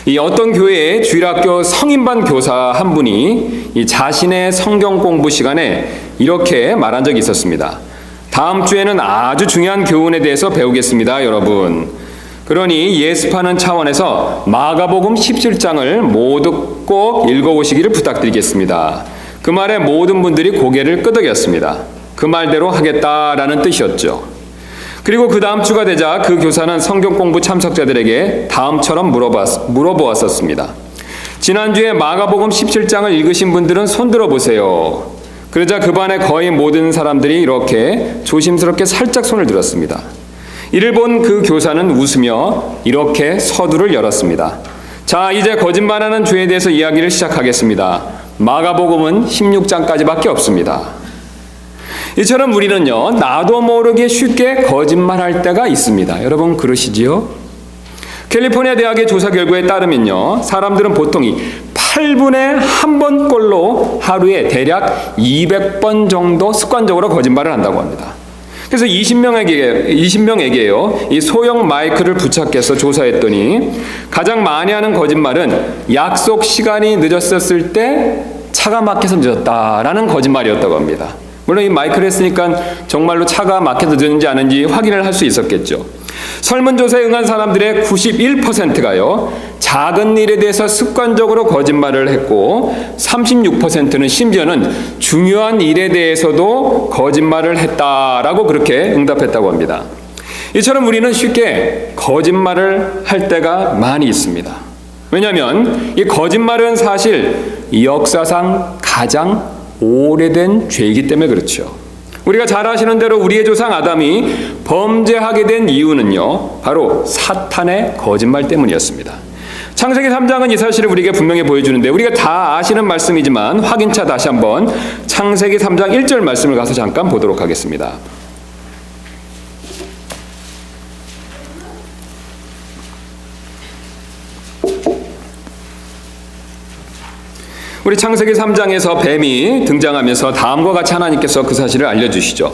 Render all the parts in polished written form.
이 어떤 교회의 주일학교 성인반 교사 한 분이 이 자신의 성경 공부 시간에 이렇게 말한 적이 있었습니다. 다음 주에는 아주 중요한 교훈에 대해서 배우겠습니다, 여러분. 그러니 예습하는 차원에서 마가복음 17장을 모두 꼭 읽어보시기를 부탁드리겠습니다. 그 말에 모든 분들이 고개를 끄덕였습니다. 그 말대로 하겠다라는 뜻이었죠. 그리고 그 다음 주가 되자 그 교사는 성경 공부 참석자들에게 다음처럼 물어보았었습니다. 지난주에 마가복음 17장을 읽으신 분들은 손 들어보세요. 그러자 그 반의 거의 모든 사람들이 이렇게 조심스럽게 살짝 손을 들었습니다. 이를 본 그 교사는 웃으며 이렇게 서두를 열었습니다. 자, 이제 거짓말하는 죄에 대해서 이야기를 시작하겠습니다. 마가복음은 16장까지밖에 없습니다. 이처럼 우리는요, 나도 모르게 쉽게 거짓말할 때가 있습니다. 여러분 그러시지요? 캘리포니아 대학의 조사 결과에 따르면요, 사람들은 보통 8분에 1번꼴로 하루에 대략 200번 정도 습관적으로 거짓말을 한다고 합니다. 그래서 20명에게요, 이 소형 마이크를 부착해서 조사했더니 가장 많이 하는 거짓말은 약속 시간이 늦었을 때 차가 막혀서 늦었다라는 거짓말이었다고 합니다. 물론 이 마이크를 했으니까 정말로 차가 막혀서 늦었는지 아닌지 확인을 할 수 있었겠죠. 설문조사에 응한 사람들의 91%가요, 작은 일에 대해서 습관적으로 거짓말을 했고 36%는 심지어는 중요한 일에 대해서도 거짓말을 했다라고 그렇게 응답했다고 합니다. 이처럼 우리는 쉽게 거짓말을 할 때가 많이 있습니다. 왜냐하면 이 거짓말은 사실 역사상 가장 오래된 죄이기 때문에 그렇죠. 우리가 잘 아시는 대로 우리의 조상 아담이 범죄하게 된 이유는요, 바로 사탄의 거짓말 때문이었습니다. 창세기 3장은 이 사실을 우리에게 분명히 보여주는데, 우리가 다 아시는 말씀이지만 확인차 다시 한번 창세기 3장 1절 말씀을 가서 잠깐 보도록 하겠습니다. 우리 창세기 3장에서 뱀이 등장하면서 다음과 같이 하나님께서 그 사실을 알려주시죠.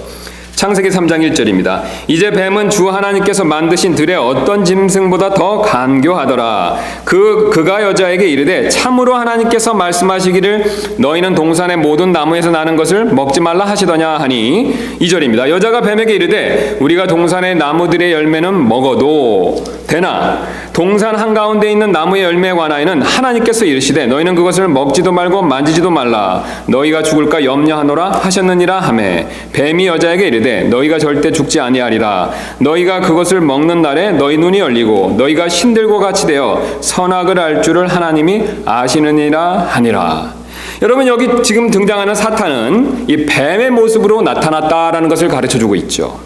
창세기 3장 1절입니다. 이제 뱀은 주 하나님께서 만드신 들의 어떤 짐승보다 더 간교하더라. 그가 여자에게 이르되 참으로 하나님께서 말씀하시기를 너희는 동산의 모든 나무에서 나는 것을 먹지 말라 하시더냐 하니, 2절입니다. 여자가 뱀에게 이르되 우리가 동산의 나무들의 열매는 먹어도 되나 동산 한가운데 있는 나무의 열매에 관하여는 하나님께서 이르시되 너희는 그것을 먹지도 말고 만지지도 말라 너희가 죽을까 염려하노라 하셨느니라 하매, 뱀이 여자에게 이르되 너희가 절대 죽지 아니하리라. 너희가 그것을 먹는 날에 너희 눈이 열리고 너희가 신들과 같이 되어 선악을 알 줄을 하나님이 아시느니라 하니라. 여러분, 여기 지금 등장하는 사탄은 이 뱀의 모습으로 나타났다라는 것을 가르쳐주고 있죠.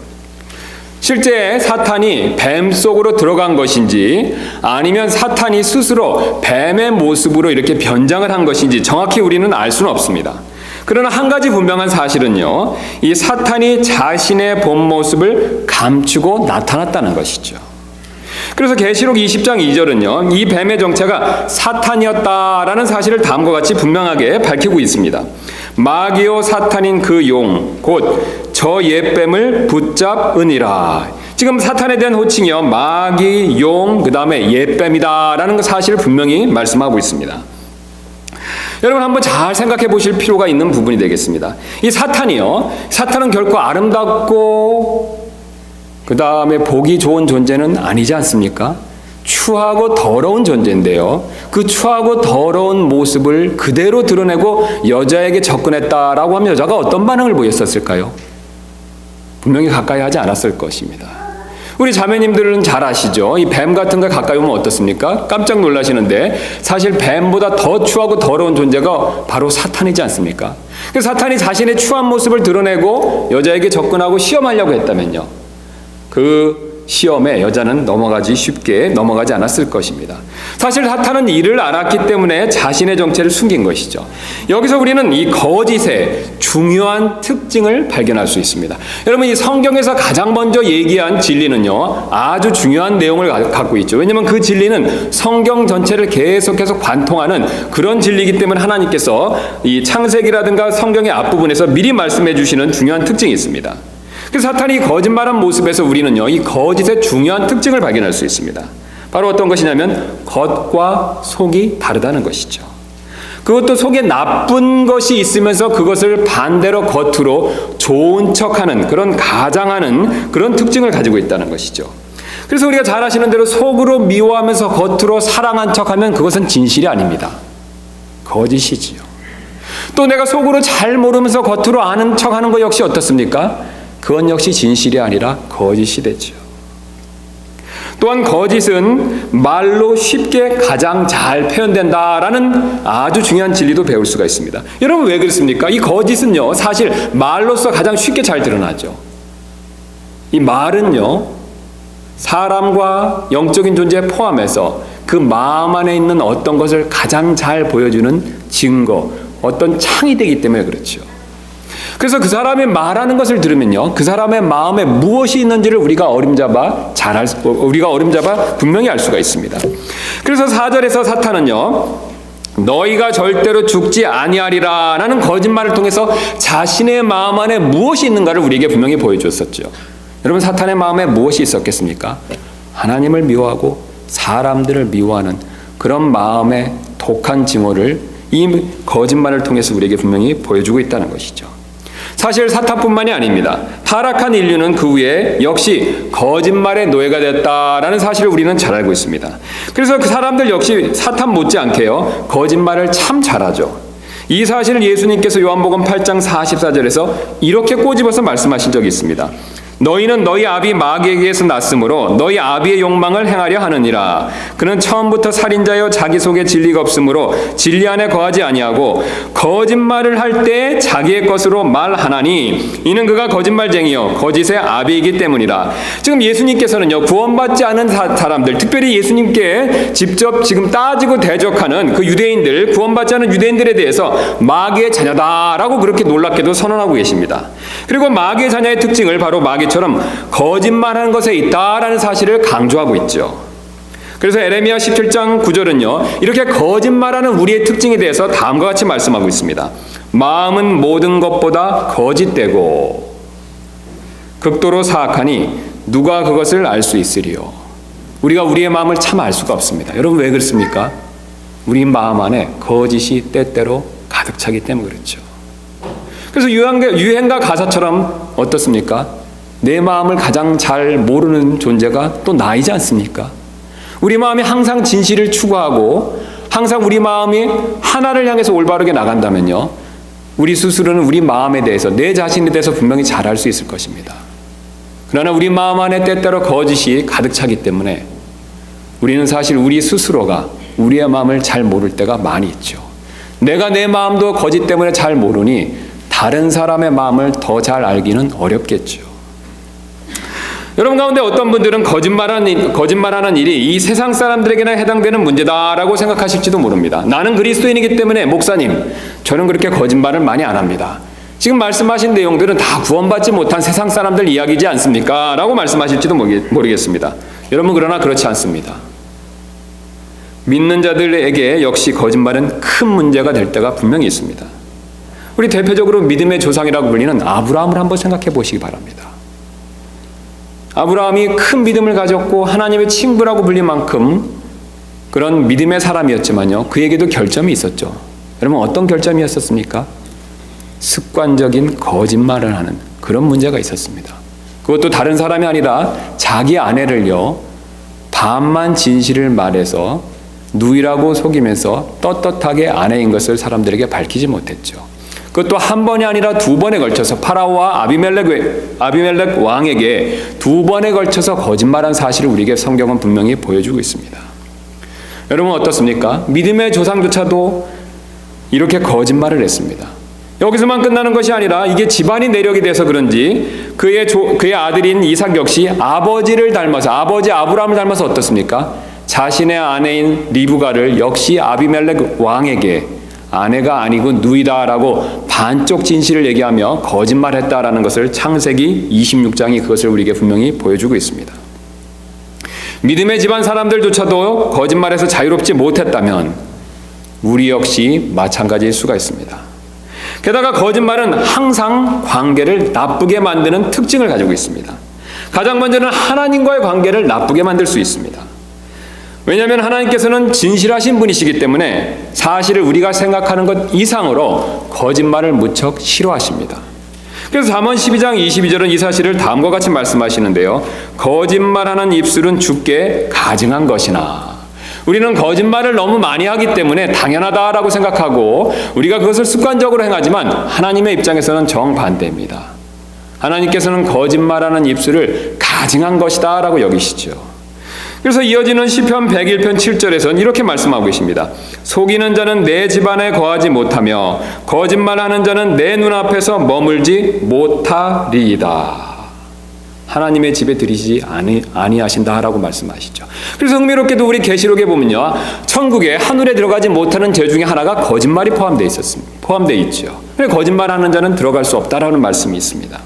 실제 사탄이 뱀 속으로 들어간 것인지 아니면 사탄이 스스로 뱀의 모습으로 이렇게 변장을 한 것인지 정확히 우리는 알 수는 없습니다. 그러나 한 가지 분명한 사실은요, 이 사탄이 자신의 본 모습을 감추고 나타났다는 것이죠. 그래서 계시록 20장 2절은요, 이 뱀의 정체가 사탄이었다라는 사실을 다음과 같이 분명하게 밝히고 있습니다. 마귀요 사탄인 그 용 곧 저 옛뱀을 붙잡으니라. 지금 사탄에 대한 호칭이요, 마귀, 용, 그 다음에 옛뱀이다라는 사실을 분명히 말씀하고 있습니다. 여러분, 한번 잘 생각해 보실 필요가 있는 부분이 되겠습니다. 이 사탄은 결코 아름답고 그 다음에 보기 좋은 존재는 아니지 않습니까? 추하고 더러운 존재인데요, 그 추하고 더러운 모습을 그대로 드러내고 여자에게 접근했다라고 하면 여자가 어떤 반응을 보였었을까요? 분명히 가까이 하지 않았을 것입니다. 우리 자매님들은 잘 아시죠? 이 뱀 같은 거 가까이 오면 어떻습니까? 깜짝 놀라시는데 사실 뱀보다 더 추하고 더러운 존재가 바로 사탄이지 않습니까? 그 사탄이 자신의 추한 모습을 드러내고 여자에게 접근하고 시험하려고 했다면요, 그 시험에 여자는 쉽게 넘어가지 않았을 것입니다. 사실 사탄은 이를 알았기 때문에 자신의 정체를 숨긴 것이죠. 여기서 우리는 이 거짓의 중요한 특징을 발견할 수 있습니다. 여러분, 이 성경에서 가장 먼저 얘기한 진리는요, 아주 중요한 내용을 갖고 있죠. 왜냐하면 그 진리는 성경 전체를 계속해서 관통하는 그런 진리이기 때문에 하나님께서 이 창세기라든가 성경의 앞부분에서 미리 말씀해 주시는 중요한 특징이 있습니다. 그래서 사탄이 거짓말한 모습에서 우리는요, 이 거짓의 중요한 특징을 발견할 수 있습니다. 바로 어떤 것이냐면 겉과 속이 다르다는 것이죠. 그것도 속에 나쁜 것이 있으면서 그것을 반대로 겉으로 좋은 척하는, 그런 가장하는 그런 특징을 가지고 있다는 것이죠. 그래서 우리가 잘 아시는 대로 속으로 미워하면서 겉으로 사랑한 척하면 그것은 진실이 아닙니다. 거짓이지요. 또 내가 속으로 잘 모르면서 겉으로 아는 척하는 것 역시 어떻습니까? 그건 역시 진실이 아니라 거짓이 되죠. 또한 거짓은 말로 쉽게 가장 잘 표현된다라는 아주 중요한 진리도 배울 수가 있습니다. 여러분 왜 그렇습니까? 이 거짓은요, 사실 말로써 가장 쉽게 잘 드러나죠. 이 말은요, 사람과 영적인 존재에 포함해서 그 마음 안에 있는 어떤 것을 가장 잘 보여주는 증거, 어떤 창이 되기 때문에 그렇죠. 그래서 그 사람이 말하는 것을 들으면요, 그 사람의 마음에 무엇이 있는지를 우리가 어림잡아 분명히 알 수가 있습니다. 그래서 4절에서 사탄은요, 너희가 절대로 죽지 아니하리라라는 거짓말을 통해서 자신의 마음 안에 무엇이 있는가를 우리에게 분명히 보여주었었죠. 여러분, 사탄의 마음에 무엇이 있었겠습니까? 하나님을 미워하고 사람들을 미워하는 그런 마음의 독한 징후를 이 거짓말을 통해서 우리에게 분명히 보여주고 있다는 것이죠. 사실 사탄뿐만이 아닙니다. 타락한 인류는 그 후에 역시 거짓말의 노예가 되었다라는 사실을 우리는 잘 알고 있습니다. 그래서 그 사람들 역시 사탄 못지않게요, 거짓말을 참 잘하죠. 이 사실을 예수님께서 요한복음 8장 44절에서 이렇게 꼬집어서 말씀하신 적이 있습니다. 너희는 너희 아비 마귀에게서 났으므로 너희 아비의 욕망을 행하려 하느니라. 그는 처음부터 살인자여 자기 속에 진리가 없으므로 진리 안에 거하지 아니하고 거짓말을 할 때 자기의 것으로 말하나니 이는 그가 거짓말쟁이요 거짓의 아비이기 때문이라. 지금 예수님께서는요, 구원받지 않은 사람들, 특별히 예수님께 직접 지금 따지고 대적하는 그 유대인들, 구원받지 않은 유대인들에 대해서 마귀의 자녀다라고 그렇게 놀랍게도 선언하고 계십니다. 그리고 마귀의 자녀의 특징을 바로 마귀처럼 거짓말하는 것에 있다라는 사실을 강조하고 있죠. 그래서 에레미야 17장 9절은요, 이렇게 거짓말하는 우리의 특징에 대해서 다음과 같이 말씀하고 있습니다. 마음은 모든 것보다 거짓되고 극도로 사악하니 누가 그것을 알 수 있으리요. 우리가 우리의 마음을 참 알 수가 없습니다. 여러분 왜 그렇습니까? 우리 마음 안에 거짓이 때때로 가득 차기 때문에 그렇죠. 그래서 유행가 가사처럼 어떻습니까? 내 마음을 가장 잘 모르는 존재가 또 나이지 않습니까? 우리 마음이 항상 진실을 추구하고 항상 우리 마음이 하나를 향해서 올바르게 나간다면요, 우리 스스로는 우리 마음에 대해서, 내 자신에 대해서 분명히 잘 알 수 있을 것입니다. 그러나 우리 마음 안에 때때로 거짓이 가득 차기 때문에 우리는 사실 우리 스스로가 우리의 마음을 잘 모를 때가 많이 있죠. 내가 내 마음도 거짓 때문에 잘 모르니 다른 사람의 마음을 더 잘 알기는 어렵겠죠. 여러분 가운데 어떤 분들은 거짓말하는 일이 이 세상 사람들에게나 해당되는 문제다라고 생각하실지도 모릅니다. 나는 그리스도인이기 때문에 목사님, 저는 그렇게 거짓말을 많이 안 합니다. 지금 말씀하신 내용들은 다 구원받지 못한 세상 사람들 이야기지 않습니까? 라고 말씀하실지도 모르겠습니다. 여러분, 그러나 그렇지 않습니다. 믿는 자들에게 역시 거짓말은 큰 문제가 될 때가 분명히 있습니다. 우리 대표적으로 믿음의 조상이라고 불리는 아브라함을 한번 생각해 보시기 바랍니다. 아브라함이 큰 믿음을 가졌고 하나님의 친구라고 불릴 만큼 그런 믿음의 사람이었지만요, 그에게도 결점이 있었죠. 여러분, 어떤 결점이었습니까? 습관적인 거짓말을 하는 그런 문제가 있었습니다. 그것도 다른 사람이 아니라 자기 아내를요, 반만 진실을 말해서 누이라고 속이면서 떳떳하게 아내인 것을 사람들에게 밝히지 못했죠. 그것도 한 번이 아니라 두 번에 걸쳐서 파라오와 아비멜렉 왕에게 두 번에 걸쳐서 거짓말한 사실을 우리에게 성경은 분명히 보여주고 있습니다. 여러분 어떻습니까? 믿음의 조상조차도 이렇게 거짓말을 했습니다. 여기서만 끝나는 것이 아니라 이게 집안이 내력이 돼서 그런지 그의 아들인 이삭 역시 아버지를 닮아서, 아버지 아브라함을 닮아서 어떻습니까? 자신의 아내인 리브가를 역시 아비멜렉 왕에게 아내가 아니고 누이다라고 반쪽 진실을 얘기하며 거짓말했다라는 것을 창세기 26장이 그것을 우리에게 분명히 보여주고 있습니다. 믿음의 집안 사람들조차도 거짓말에서 자유롭지 못했다면 우리 역시 마찬가지일 수가 있습니다. 게다가 거짓말은 항상 관계를 나쁘게 만드는 특징을 가지고 있습니다. 가장 먼저는 하나님과의 관계를 나쁘게 만들 수 있습니다. 왜냐하면 하나님께서는 진실하신 분이시기 때문에 사실을 우리가 생각하는 것 이상으로 거짓말을 무척 싫어하십니다. 그래서 잠언 12장 22절은 이 사실을 다음과 같이 말씀하시는데요. 거짓말하는 입술은 주께 가증한 것이나, 우리는 거짓말을 너무 많이 하기 때문에 당연하다라고 생각하고 우리가 그것을 습관적으로 행하지만 하나님의 입장에서는 정반대입니다. 하나님께서는 거짓말하는 입술을 가증한 것이다 라고 여기시죠. 그래서 이어지는 시편 101편 7절에서는 이렇게 말씀하고 계십니다. 속이는 자는 내 집안에 거하지 못하며 거짓말하는 자는 내 눈앞에서 머물지 못하리이다. 하나님의 집에 들이지 아니하신다라고 말씀하시죠. 그래서 흥미롭게도 우리 계시록에 보면요, 천국에 하늘에 들어가지 못하는 죄 중에 하나가 거짓말이 포함되어 있죠. 거짓말하는 자는 들어갈 수 없다라는 말씀이 있습니다.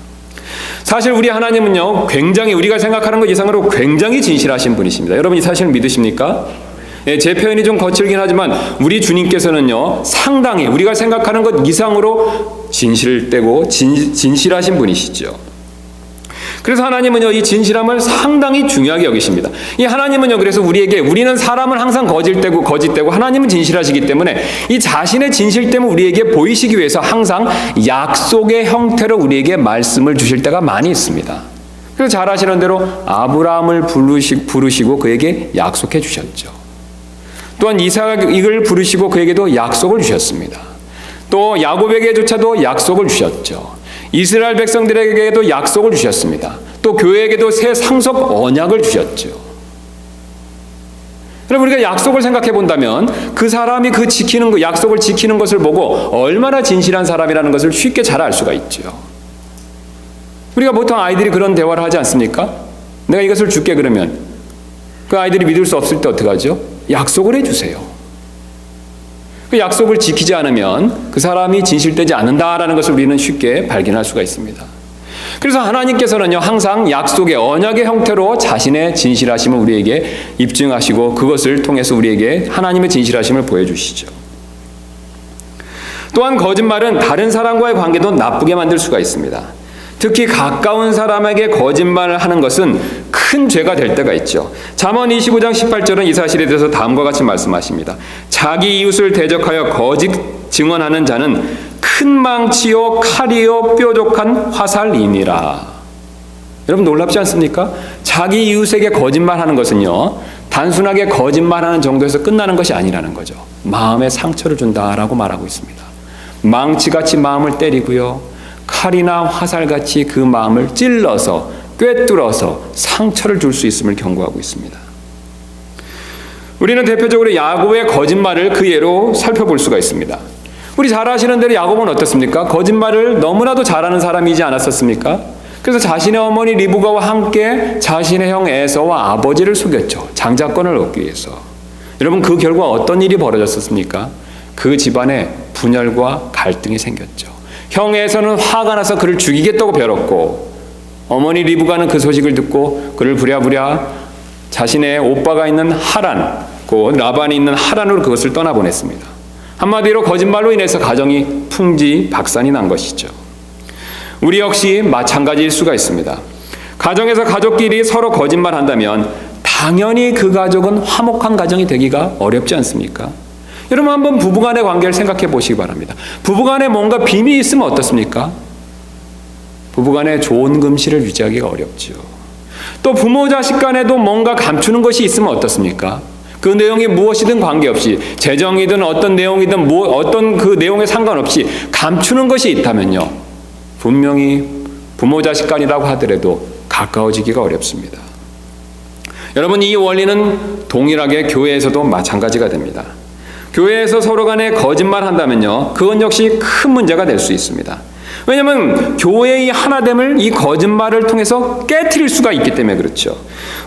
사실 우리 하나님은요, 굉장히 우리가 생각하는 것 이상으로 굉장히 진실하신 분이십니다. 여러분 이 사실을 믿으십니까? 예, 제 표현이 좀 거칠긴 하지만 우리 주님께서는요, 상당히 우리가 생각하는 것 이상으로 진실되고 진실하신 분이시죠. 그래서 하나님은요, 이 진실함을 상당히 중요하게 여기십니다. 이 하나님은요, 그래서 우리는 사람은 항상 거짓되고 하나님은 진실하시기 때문에 이 자신의 진실됨을 우리에게 보이시기 위해서 항상 약속의 형태로 우리에게 말씀을 주실 때가 많이 있습니다. 그래서 잘 아시는 대로 아브라함을 부르시고 그에게 약속해 주셨죠. 또한 이삭을 부르시고 그에게도 약속을 주셨습니다. 또 야곱에게조차도 약속을 주셨죠. 이스라엘 백성들에게도 약속을 주셨습니다. 또 교회에게도 새 상속 언약을 주셨죠. 여러분, 우리가 약속을 생각해 본다면 그 사람이 약속을 지키는 것을 보고 얼마나 진실한 사람이라는 것을 쉽게 잘 알 수가 있죠. 우리가 보통 아이들이 그런 대화를 하지 않습니까? 내가 이것을 줄게 그러면 그 아이들이 믿을 수 없을 때 어떻게 하죠? 약속을 해주세요. 그 약속을 지키지 않으면 그 사람이 진실되지 않는다라는 것을 우리는 쉽게 발견할 수가 있습니다. 그래서 하나님께서는요, 항상 약속의 언약의 형태로 자신의 진실하심을 우리에게 입증하시고 그것을 통해서 우리에게 하나님의 진실하심을 보여주시죠. 또한 거짓말은 다른 사람과의 관계도 나쁘게 만들 수가 있습니다. 특히 가까운 사람에게 거짓말을 하는 것은 큰 죄가 될 때가 있죠. 잠언 25장 18절은 이 사실에 대해서 다음과 같이 말씀하십니다. 자기 이웃을 대적하여 거짓 증언하는 자는 큰 망치요 칼이요 뾰족한 화살이니라. 여러분 놀랍지 않습니까? 자기 이웃에게 거짓말하는 것은요, 단순하게 거짓말하는 정도에서 끝나는 것이 아니라는 거죠. 마음에 상처를 준다라고 말하고 있습니다. 망치같이 마음을 때리고요, 칼이나 화살같이 그 마음을 찔러서 꿰뚫어서 상처를 줄 수 있음을 경고하고 있습니다. 우리는 대표적으로 야곱의 거짓말을 그 예로 살펴볼 수가 있습니다. 우리 잘 아시는 대로 야곱은 어떻습니까? 거짓말을 너무나도 잘하는 사람이지 않았었습니까? 그래서 자신의 어머니 리브가와 함께 자신의 형 에서와 아버지를 속였죠. 장자권을 얻기 위해서. 여러분 그 결과 어떤 일이 벌어졌습니까? 그 집안에 분열과 갈등이 생겼죠. 형 에서는 화가 나서 그를 죽이겠다고 벼렀고, 어머니 리브가는 그 소식을 듣고 그를 부랴부랴 자신의 오빠가 있는 하란, 곧 라반이 있는 하란으로 그것을 떠나보냈습니다. 한마디로 거짓말로 인해서 가정이 풍지박산이 난 것이죠. 우리 역시 마찬가지일 수가 있습니다. 가정에서 가족끼리 서로 거짓말한다면 당연히 그 가족은 화목한 가정이 되기가 어렵지 않습니까? 여러분 한번 부부간의 관계를 생각해 보시기 바랍니다. 부부간에 뭔가 비밀이 있으면 어떻습니까? 부부간에 좋은 금실을 유지하기가 어렵죠. 또 부모 자식 간에도 뭔가 감추는 것이 있으면 어떻습니까? 그 내용이 무엇이든 관계없이, 재정이든 어떤 내용이든 어떤 그 내용에 상관없이 감추는 것이 있다면요, 분명히 부모 자식 간이라고 하더라도 가까워지기가 어렵습니다. 여러분 이 원리는 동일하게 교회에서도 마찬가지가 됩니다. 교회에서 서로 간에 거짓말한다면요, 그건 역시 큰 문제가 될 수 있습니다. 왜냐하면 교회의 하나됨을 이 거짓말을 통해서 깨트릴 수가 있기 때문에 그렇죠.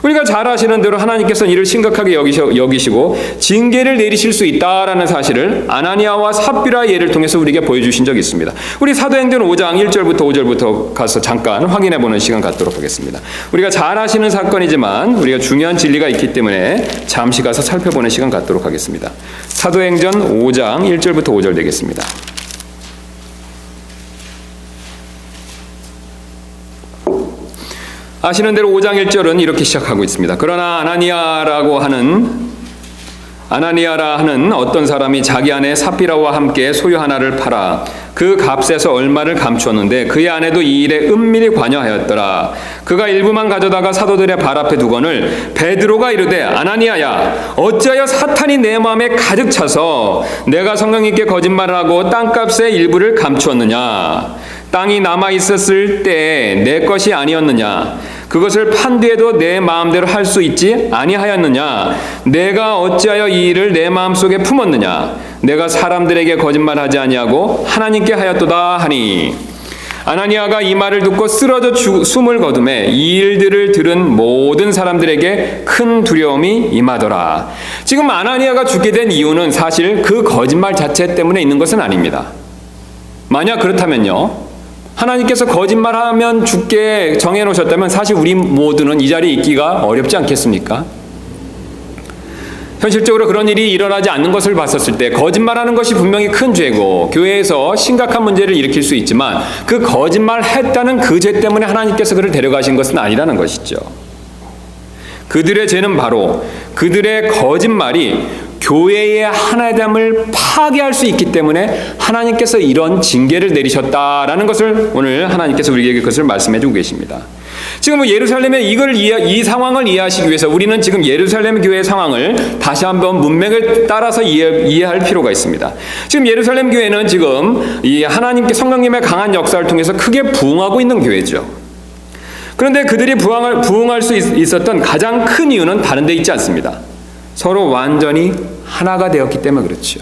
우리가 잘 아시는 대로 하나님께서는 이를 심각하게 여기시고 징계를 내리실 수 있다라는 사실을 아나니아와 삽비라 예를 통해서 우리에게 보여주신 적이 있습니다. 우리 사도행전 5장 1절부터 5절부터 가서 잠깐 확인해보는 시간 갖도록 하겠습니다. 우리가 잘 아시는 사건이지만 우리가 중요한 진리가 있기 때문에 잠시 가서 살펴보는 시간 갖도록 하겠습니다. 사도행전 5장 1절부터 5절 되겠습니다. 아시는 대로 5장 1절은 이렇게 시작하고 있습니다. 그러나 아나니아라고 하는 아나니아라 하는 어떤 사람이 자기 아내 삽비라와 함께 소유 하나를 팔아 그 값에서 얼마를 감추었는데 그의 아내도 이 일에 은밀히 관여하였더라. 그가 일부만 가져다가 사도들의 발 앞에 두거늘 베드로가 이르되 아나니아야 어찌하여 사탄이 내 마음에 가득 차서 내가 성령님께 거짓말을 하고 땅값의 일부를 감추었느냐. 땅이 남아 있었을 때 내 것이 아니었느냐. 그것을 판 뒤에도 내 마음대로 할 수 있지 아니하였느냐. 내가 어찌하여 이 일을 내 마음속에 품었느냐. 내가 사람들에게 거짓말하지 아니하고 하나님께 하였도다 하니. 아나니아가 이 말을 듣고 쓰러져 숨을 거두매 이 일들을 들은 모든 사람들에게 큰 두려움이 임하더라. 지금 아나니아가 죽게 된 이유는 사실 그 거짓말 자체 때문에 있는 것은 아닙니다. 만약 그렇다면요, 하나님께서 거짓말하면 죽게 정해놓으셨다면 사실 우리 모두는 이 자리에 있기가 어렵지 않겠습니까? 현실적으로 그런 일이 일어나지 않는 것을 봤었을 때 거짓말하는 것이 분명히 큰 죄고 교회에서 심각한 문제를 일으킬 수 있지만 그 거짓말했다는 그 죄 때문에 하나님께서 그를 데려가신 것은 아니라는 것이죠. 그들의 죄는 바로 그들의 거짓말이 교회의 하나됨을 파괴할 수 있기 때문에 하나님께서 이런 징계를 내리셨다라는 것을 오늘 하나님께서 우리에게 그것을 말씀해 주고 계십니다. 지금 예루살렘의 이 상황을 이해하시기 위해서 우리는 지금 예루살렘 교회의 상황을 다시 한번 문맥을 따라서 이해할 필요가 있습니다. 지금 예루살렘 교회는 지금 이 하나님께 성령님의 강한 역사를 통해서 크게 부흥하고 있는 교회죠. 그런데 그들이 부흥할 수 있었던 가장 큰 이유는 다른 데 있지 않습니다. 서로 완전히 하나가 되었기 때문에 그렇죠.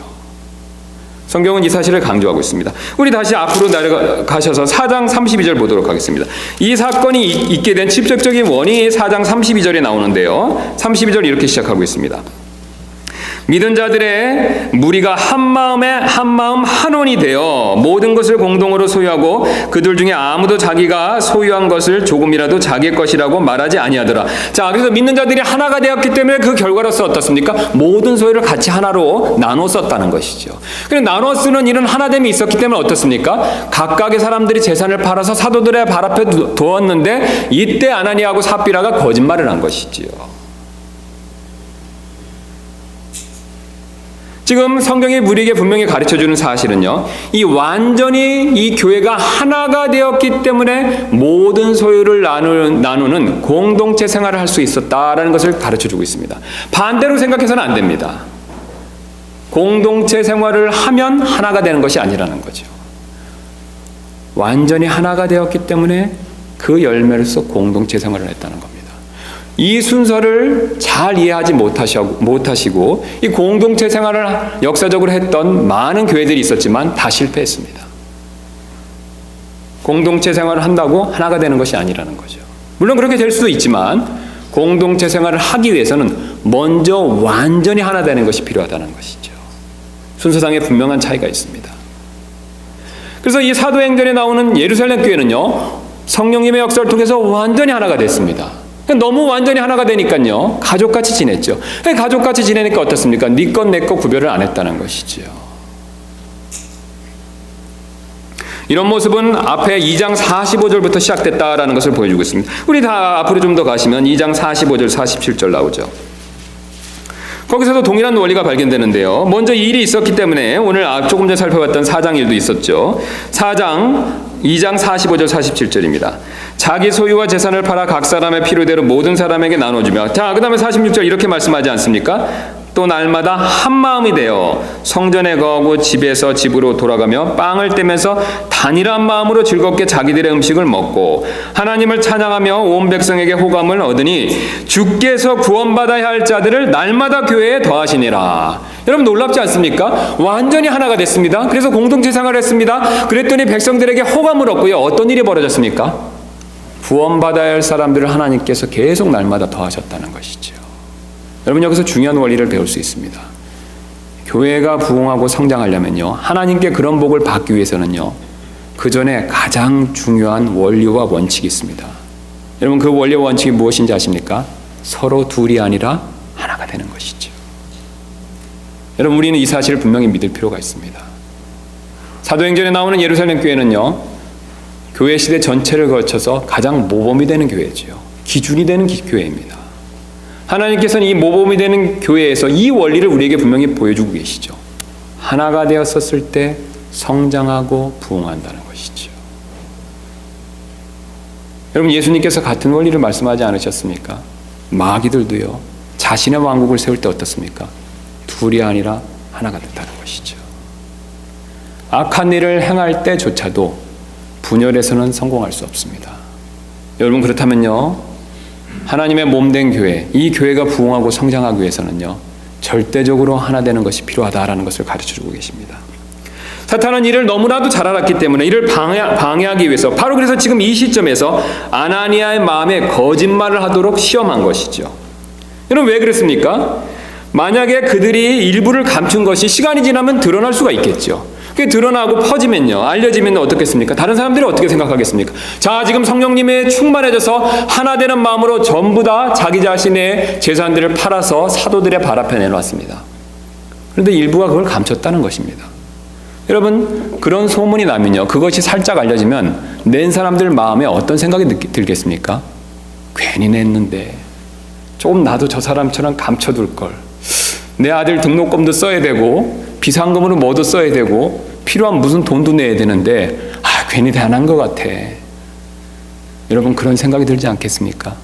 성경은 이 사실을 강조하고 있습니다. 우리 다시 앞으로 내려가셔서 4장 32절 보도록 하겠습니다. 이 사건이 있게 된 직접적인 원인이 4장 32절에 나오는데요. 32절 이렇게 시작하고 있습니다. 믿은 자들의 무리가 한 마음 한원이 되어 모든 것을 공동으로 소유하고 그들 중에 아무도 자기가 소유한 것을 조금이라도 자기 것이라고 말하지 아니하더라. 자, 그래서 믿는 자들이 하나가 되었기 때문에 그 결과로서 어떻습니까? 모든 소유를 같이 하나로 나눠 썼다는 것이죠. 그래서 나눠 쓰는 일은 하나됨이 있었기 때문에 어떻습니까? 각각의 사람들이 재산을 팔아서 사도들의 발 앞에 두었는데 이때 아나니아하고 삽비라가 거짓말을 한 것이지요. 지금 성경이 우리에게 분명히 가르쳐주는 사실은요, 이 완전히 이 교회가 하나가 되었기 때문에 모든 소유를 나누는 공동체 생활을 할 수 있었다라는 것을 가르쳐주고 있습니다. 반대로 생각해서는 안 됩니다. 공동체 생활을 하면 하나가 되는 것이 아니라는 거죠. 완전히 하나가 되었기 때문에 그 열매로서 공동체 생활을 했다는 겁니다. 이 순서를 잘 이해하지 못하시고 이 공동체 생활을 역사적으로 했던 많은 교회들이 있었지만 다 실패했습니다. 공동체 생활을 한다고 하나가 되는 것이 아니라는 거죠. 물론 그렇게 될 수도 있지만 공동체 생활을 하기 위해서는 먼저 완전히 하나 되는 것이 필요하다는 것이죠. 순서상에 분명한 차이가 있습니다. 그래서 이 사도행전에 나오는 예루살렘 교회는요, 성령님의 역사를 통해서 완전히 하나가 됐습니다. 너무 완전히 하나가 되니까요, 가족같이 지냈죠. 가족같이 지내니까 어떻습니까? 네 것 내 것 구별을 안 했다는 것이죠. 이런 모습은 앞에 2장 45절부터 시작됐다라는 것을 보여주고 있습니다. 우리 다 앞으로 좀 더 가시면 2장 45절 47절 나오죠. 거기서도 동일한 원리가 발견되는데요. 먼저 이 일이 있었기 때문에 오늘 조금 전에 살펴봤던 4장 일도 있었죠. 2장 45절 47절입니다. 자기 소유와 재산을 팔아 각 사람의 필요대로 모든 사람에게 나눠주며, 자, 그 다음에 46절 이렇게 말씀하지 않습니까? 또 날마다 한 마음이 되어 성전에 거하고 집에서 집으로 돌아가며 빵을 떼면서 단일한 마음으로 즐겁게 자기들의 음식을 먹고 하나님을 찬양하며 온 백성에게 호감을 얻으니 주께서 구원받아야 할 자들을 날마다 교회에 더하시니라. 여러분 놀랍지 않습니까? 완전히 하나가 됐습니다. 그래서 공동체 생활을 했습니다. 그랬더니 백성들에게 호감을 얻고요. 어떤 일이 벌어졌습니까? 구원받아야 할 사람들을 하나님께서 계속 날마다 더하셨다는 것이죠. 여러분 여기서 중요한 원리를 배울 수 있습니다. 교회가 부흥하고 성장하려면요, 하나님께 그런 복을 받기 위해서는요, 그 전에 가장 중요한 원리와 원칙이 있습니다. 여러분 그 원리와 원칙이 무엇인지 아십니까? 서로 둘이 아니라 하나가 되는 것이죠. 여러분 우리는 이 사실을 분명히 믿을 필요가 있습니다. 사도행전에 나오는 예루살렘 교회는요, 교회 시대 전체를 거쳐서 가장 모범이 되는 교회죠. 기준이 되는 교회입니다. 하나님께서는 이 모범이 되는 교회에서 이 원리를 우리에게 분명히 보여주고 계시죠. 하나가 되었었을 때 성장하고 부흥한다는 것이죠. 여러분, 예수님께서 같은 원리를 말씀하지 않으셨습니까? 마귀들도요, 자신의 왕국을 세울 때 어떻습니까? 둘이 아니라 하나가 됐다는 것이죠. 악한 일을 행할 때조차도 분열해서는 성공할 수 없습니다. 여러분, 그렇다면요, 하나님의 몸된 교회, 이 교회가 부흥하고 성장하기 위해서는요, 절대적으로 하나 되는 것이 필요하다라는 것을 가르쳐주고 계십니다. 사탄은 이를 너무나도 잘 알았기 때문에 이를 방해하기 위해서, 바로 그래서 지금 이 시점에서 아나니아의 마음에 거짓말을 하도록 시험한 것이죠. 여러분, 왜 그랬습니까? 만약에 그들이 일부를 감춘 것이 시간이 지나면 드러날 수가 있겠죠. 그게 드러나고 퍼지면요, 알려지면 어떻겠습니까? 다른 사람들이 어떻게 생각하겠습니까? 자, 지금 성령님에 충만해져서 하나 되는 마음으로 전부 다 자기 자신의 재산들을 팔아서 사도들의 발 앞에 내놓았습니다. 그런데 일부가 그걸 감췄다는 것입니다. 여러분, 그런 소문이 나면요, 그것이 살짝 알려지면 낸 사람들 마음에 어떤 생각이 들겠습니까? 괜히 냈는데 조금 나도 저 사람처럼 감춰둘 걸. 내 아들 등록금도 써야 되고 비상금으로 뭐도 써야 되고 필요한 무슨 돈도 내야 되는데 괜히 대안한 것 같아. 여러분, 그런 생각이 들지 않겠습니까?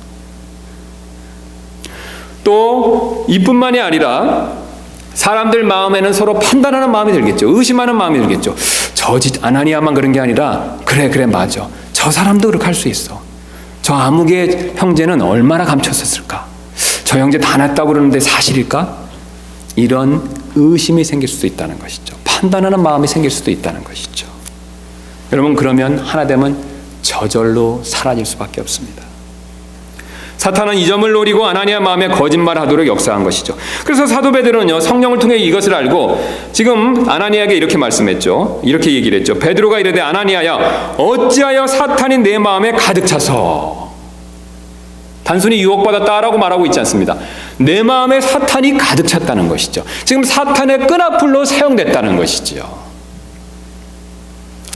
또 이뿐만이 아니라 사람들 마음에는 서로 판단하는 마음이 들겠죠. 의심하는 마음이 들겠죠. 저 아나니아만 그런 게 아니라 그래 맞아, 저 사람도 그렇게 할 수 있어. 저 아무개 형제는 얼마나 감췄었을까? 저 형제 다 냈다고 그러는데 사실일까? 이런 의심이 생길 수도 있다는 것이죠. 판단하는 마음이 생길 수도 있다는 것이죠. 여러분, 그러면 하나됨은 저절로 사라질 수밖에 없습니다. 사탄은 이 점을 노리고 아나니아 마음에 거짓말하도록 역사한 것이죠. 그래서 사도 베드로는요, 성령을 통해 이것을 알고 지금 아나니아에게 이렇게 말씀했죠. 이렇게 얘기를 했죠. 베드로가 이르되 아나니아야, 어찌하여 사탄이 내 마음에 가득 차서. 단순히 유혹받았다라고 말하고 있지 않습니다. 내 마음에 사탄이 가득 찼다는 것이죠. 지금 사탄의 끈앞풀로 사용됐다는 것이죠.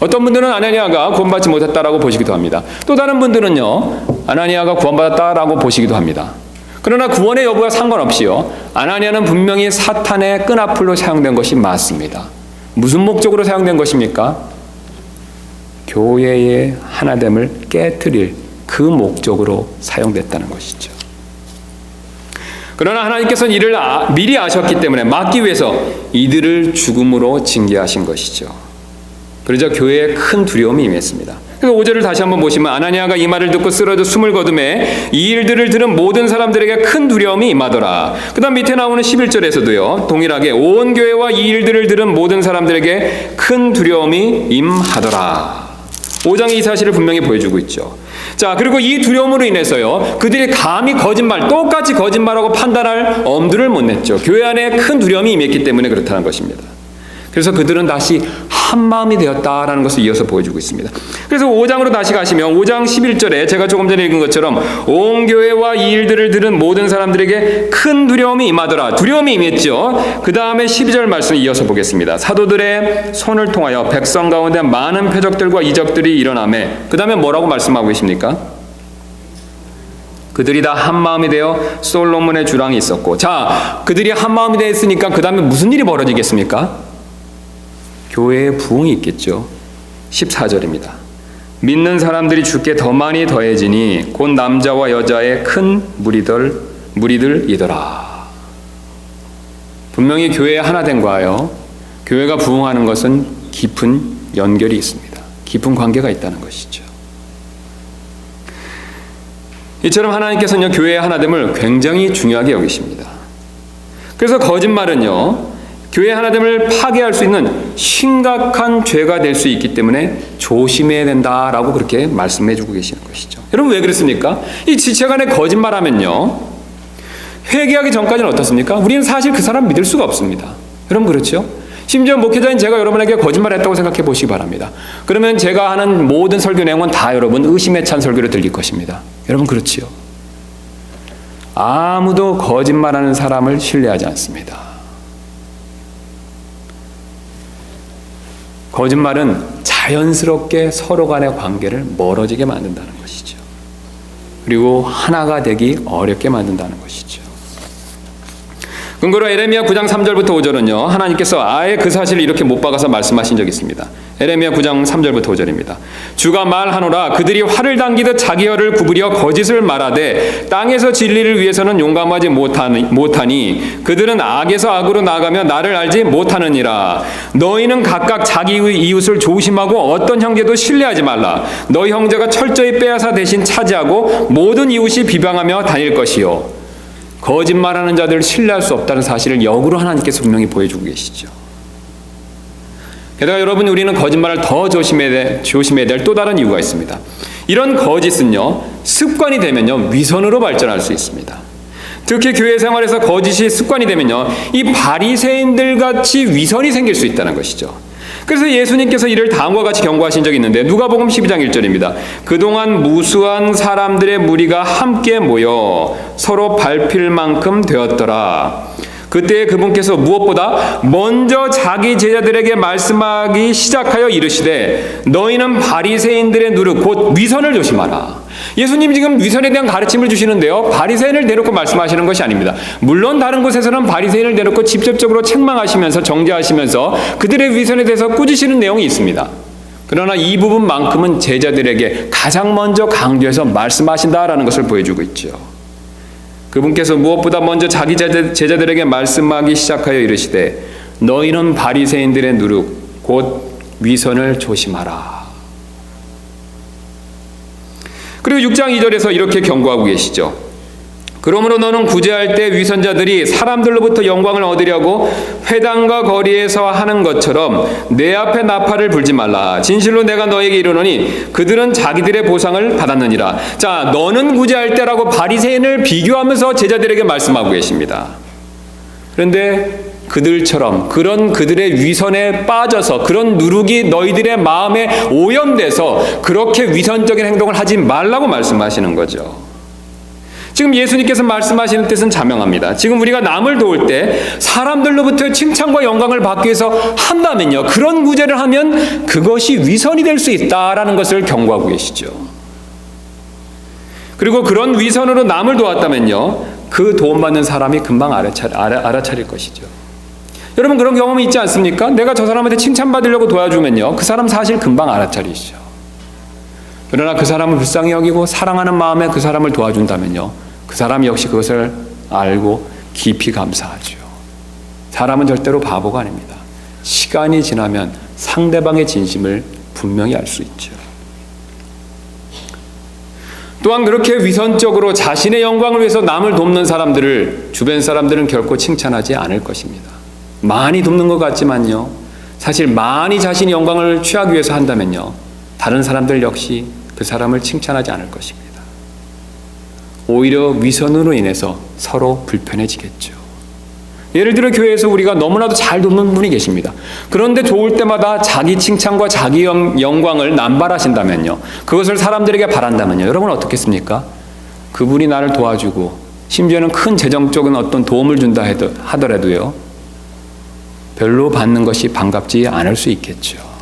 어떤 분들은 아나니아가 구원받지 못했다라고 보시기도 합니다. 또 다른 분들은요, 아나니아가 구원받았다라고 보시기도 합니다. 그러나 구원의 여부와 상관없이요, 아나니아는 분명히 사탄의 끈앞풀로 사용된 것이 맞습니다. 무슨 목적으로 사용된 것입니까? 교회의 하나됨을 깨트릴 그 목적으로 사용됐다는 것이죠. 그러나 하나님께서는 이를 미리 아셨기 때문에 막기 위해서 이들을 죽음으로 징계하신 것이죠. 그러자 교회에 큰 두려움이 임했습니다. 그래서 5절을 다시 한번 보시면 아나니아가 이 말을 듣고 쓰러져 숨을 거두매 이 일들을 들은 모든 사람들에게 큰 두려움이 임하더라. 그 다음 밑에 나오는 11절에서도요, 동일하게 온 교회와 이 일들을 들은 모든 사람들에게 큰 두려움이 임하더라. 5장이 이 사실을 분명히 보여주고 있죠. 자, 그리고 이 두려움으로 인해서요, 그들이 감히 똑같이 거짓말하고 판단할 엄두를 못 냈죠. 교회 안에 큰 두려움이 임했기 때문에 그렇다는 것입니다. 그래서 그들은 다시 한 마음이 되었다라는 것을 이어서 보여주고 있습니다. 그래서 5장으로 다시 가시면 5장 11절에 제가 조금 전에 읽은 것처럼 온 교회와 이 일들을 들은 모든 사람들에게 큰 두려움이 임하더라. 두려움이 임했죠. 그 다음에 12절 말씀을 이어서 보겠습니다. 사도들의 손을 통하여 백성 가운데 많은 표적들과 이적들이 일어나매, 그 다음에 뭐라고 말씀하고 계십니까? 그들이 다 한 마음이 되어 솔로몬의 주랑이 있었고. 자, 그들이 한 마음이 되었으니까 그 다음에 무슨 일이 벌어지겠습니까? 교회의 부흥이 있겠죠. 14절입니다. 믿는 사람들이 주께 더 많이 더해지니 곧 남자와 여자의 큰 무리들이더라. 분명히 교회의 하나됨과요, 교회가 부흥하는 것은 깊은 연결이 있습니다. 깊은 관계가 있다는 것이죠. 이처럼 하나님께서는 교회의 하나됨을 굉장히 중요하게 여기십니다. 그래서 거짓말은요, 교회 하나됨을 파괴할 수 있는 심각한 죄가 될 수 있기 때문에 조심해야 된다라고 그렇게 말씀해 주고 계시는 것이죠. 여러분, 왜 그렇습니까? 이 지체간에 거짓말하면요, 회개하기 전까지는 어떻습니까? 우리는 사실 그 사람 믿을 수가 없습니다. 여러분, 그렇죠? 심지어 목회자인 제가 여러분에게 거짓말했다고 생각해 보시기 바랍니다. 그러면 제가 하는 모든 설교 내용은 다 여러분 의심에 찬 설교를 들릴 것입니다. 여러분, 그렇지요? 아무도 거짓말하는 사람을 신뢰하지 않습니다. 거짓말은 자연스럽게 서로 간의 관계를 멀어지게 만든다는 것이죠. 그리고 하나가 되기 어렵게 만든다는 것이죠. 근거로 에레미야 9장 3절부터 5절은요. 하나님께서 아예 그 사실을 이렇게 못 박아서 말씀하신 적이 있습니다. 에레미야 9장 3절부터 5절입니다. 주가 말하노라 그들이 활을 당기듯 자기 혀를 구부려 거짓을 말하되 땅에서 진리를 위해서는 용감하지 못하니 그들은 악에서 악으로 나아가며 나를 알지 못하느니라. 너희는 각각 자기 이웃을 조심하고 어떤 형제도 신뢰하지 말라. 너희 형제가 철저히 빼앗아 대신 차지하고 모든 이웃이 비방하며 다닐 것이요. 거짓말하는 자들을 신뢰할 수 없다는 사실을 역으로 하나님께서 분명히 보여주고 계시죠. 게다가 여러분, 우리는 거짓말을 더 조심해야 될 또 다른 이유가 있습니다. 이런 거짓은요, 습관이 되면요, 위선으로 발전할 수 있습니다. 특히 교회 생활에서 거짓이 습관이 되면요, 이 바리새인들 같이 위선이 생길 수 있다는 것이죠. 그래서 예수님께서 이를 다음과 같이 경고하신 적이 있는데 누가복음 12장 1절입니다. 그동안 무수한 사람들의 무리가 함께 모여 서로 밟힐 만큼 되었더라. 그때 그분께서 무엇보다 먼저 자기 제자들에게 말씀하기 시작하여 이르시되 너희는 바리새인들의 누룩 곧 위선을 조심하라. 예수님이 지금 위선에 대한 가르침을 주시는데요, 바리새인을 대놓고 말씀하시는 것이 아닙니다. 물론 다른 곳에서는 바리새인을 대놓고 직접적으로 책망하시면서 정죄하시면서 그들의 위선에 대해서 꾸짖으시는 내용이 있습니다. 그러나 이 부분만큼은 제자들에게 가장 먼저 강조해서 말씀하신다라는 것을 보여주고 있죠. 그분께서 무엇보다 먼저 자기 제자들에게 말씀하기 시작하여 이르시되 너희는 바리새인들의 누룩 곧 위선을 조심하라. 그리고 6장 2절에서 이렇게 경고하고 계시죠. 그러므로 너는 구제할 때 위선자들이 사람들로부터 영광을 얻으려고 회당과 거리에서 하는 것처럼 내 앞에 나팔을 불지 말라. 진실로 내가 너에게 이르노니 그들은 자기들의 보상을 받았느니라. 자, 너는 구제할 때라고 바리새인을 비교하면서 제자들에게 말씀하고 계십니다. 그런데 그들처럼 그런 그들의 위선에 빠져서 그런 누룩이 너희들의 마음에 오염돼서 그렇게 위선적인 행동을 하지 말라고 말씀하시는 거죠. 지금 예수님께서 말씀하시는 뜻은 자명합니다. 지금 우리가 남을 도울 때 사람들로부터 칭찬과 영광을 받기 위해서 한다면요, 그런 구제를 하면 그것이 위선이 될 수 있다라는 것을 경고하고 계시죠. 그리고 그런 위선으로 남을 도왔다면요, 그 도움받는 사람이 금방 알아차릴 것이죠. 여러분, 그런 경험이 있지 않습니까? 내가 저 사람한테 칭찬받으려고 도와주면요, 그 사람 사실 금방 알아차리죠. 그러나 그 사람을 불쌍히 여기고 사랑하는 마음에 그 사람을 도와준다면요, 그 사람 역시 그것을 알고 깊이 감사하죠. 사람은 절대로 바보가 아닙니다. 시간이 지나면 상대방의 진심을 분명히 알 수 있죠. 또한 그렇게 위선적으로 자신의 영광을 위해서 남을 돕는 사람들을 주변 사람들은 결코 칭찬하지 않을 것입니다. 많이 돕는 것 같지만요, 사실 많이 자신이 영광을 취하기 위해서 한다면요, 다른 사람들 역시 그 사람을 칭찬하지 않을 것입니다. 오히려 위선으로 인해서 서로 불편해지겠죠. 예를 들어 교회에서 우리가 너무나도 잘 돕는 분이 계십니다. 그런데 도울 때마다 자기 칭찬과 자기 영광을 남발하신다면요, 그것을 사람들에게 바란다면요, 여러분 어떻겠습니까? 그분이 나를 도와주고 심지어는 큰 재정적인 어떤 도움을 준다 하더라도요, 별로 받는 것이 반갑지 않을 수 있겠죠.